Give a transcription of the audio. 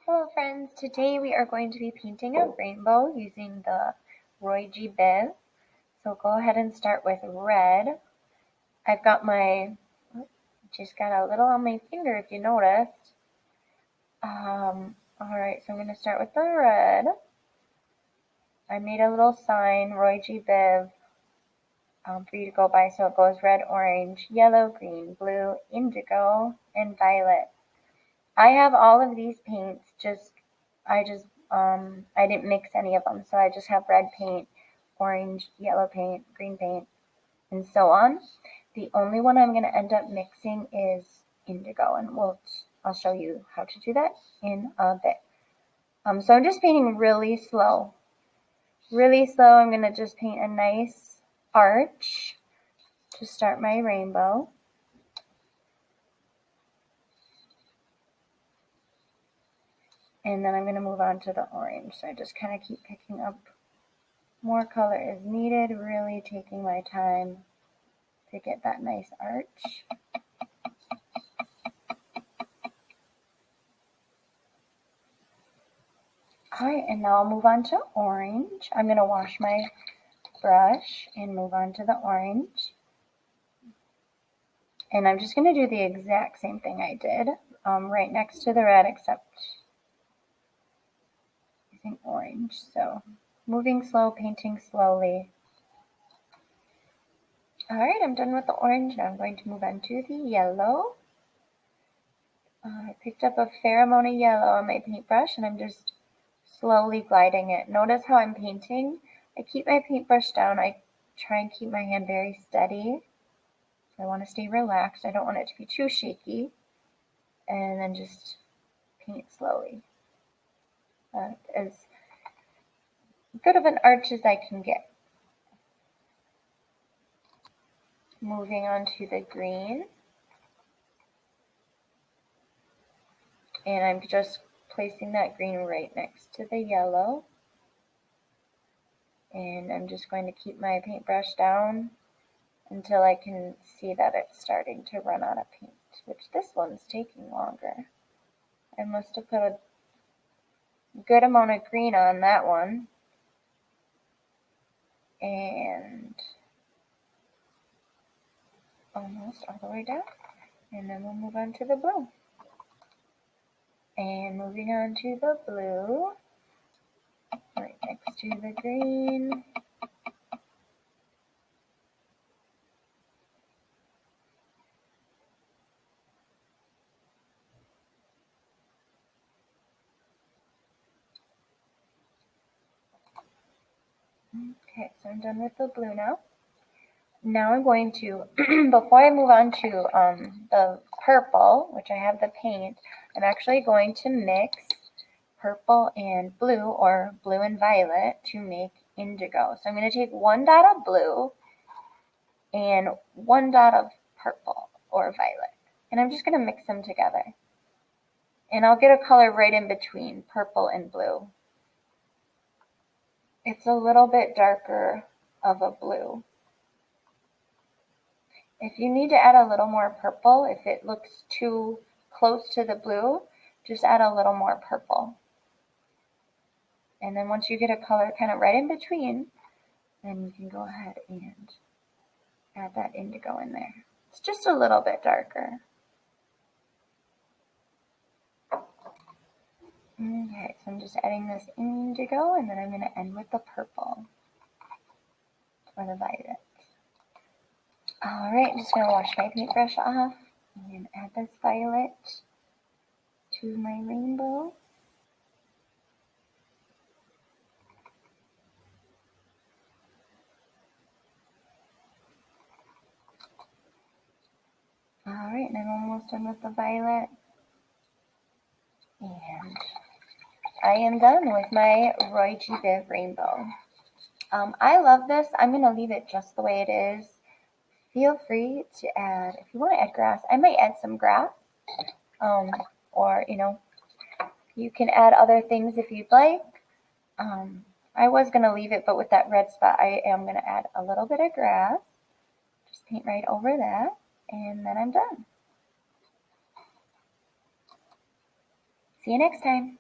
Hello friends, today we are going to be painting a rainbow using the ROGBIV. So go ahead and start with red. I've got just got a little on my finger if you noticed. Alright, so I'm going to start with the red. I made a little sign, ROGBIV, for you to go by. So it goes red, orange, yellow, green, blue, indigo, and violet. I have all of these paints, I didn't mix any of them, so I just have red paint, orange, yellow paint, green paint, and so on. The only one I'm going to end up mixing is indigo, and I'll show you how to do that in a bit. So I'm just painting really slow. Really slow, I'm going to just paint a nice arch to start my rainbow. And then I'm going to move on to the orange. So I just kind of keep picking up more color as needed, really taking my time to get that nice arch. Alright, and now I'll move on to orange. I'm going to wash my brush and move on to the orange. And I'm just going to do the exact same thing I did right next to the red, except using orange. So moving slow, painting slowly. Alright, I'm done with the orange. Now I'm going to move on to the yellow. I picked up a fair amount of yellow on my paintbrush and I'm just slowly gliding it. Notice how I'm painting. I keep my paintbrush down. I try and keep my hand very steady. I want to stay relaxed. I don't want it to be too shaky. And then just paint slowly. As good of an arch as I can get. Moving on to the green. And I'm just placing that green right next to the yellow. And I'm just going to keep my paintbrush down until I can see that it's starting to run out of paint, which this one's taking longer. I must have put a good amount of green on that one. And almost all the way down. And then we'll move on to the blue. And moving on to the blue, right next to the green. Okay, so I'm done with the blue now. Now I'm going to, before I move on to the purple, which I have the paint, I'm actually going to mix purple and blue, or blue and violet, to make indigo. So I'm going to take 1 dot of blue and 1 dot of purple or violet, and I'm just going to mix them together. And I'll get a color right in between purple and blue. It's a little bit darker of a blue. If you need to add a little more purple, if it looks too close to the blue, just add a little more purple. And then once you get a color kind of right in between, then you can go ahead and add that indigo in there. It's just a little bit darker. Okay, so I'm just adding this indigo, and then I'm going to end with the purple or the violet. Alright, just going to wash my paintbrush off and add this violet to my rainbow. Alright, and I'm almost done with the violet. And I am done with my ROGBIV rainbow. I love this. I'm going to leave it just the way it is. Feel free to add, if you want to add grass, I might add some grass. Or, you can add other things if you'd like. I was going to leave it, but with that red spot, I am going to add a little bit of grass. Just paint right over that, and then I'm done. See you next time.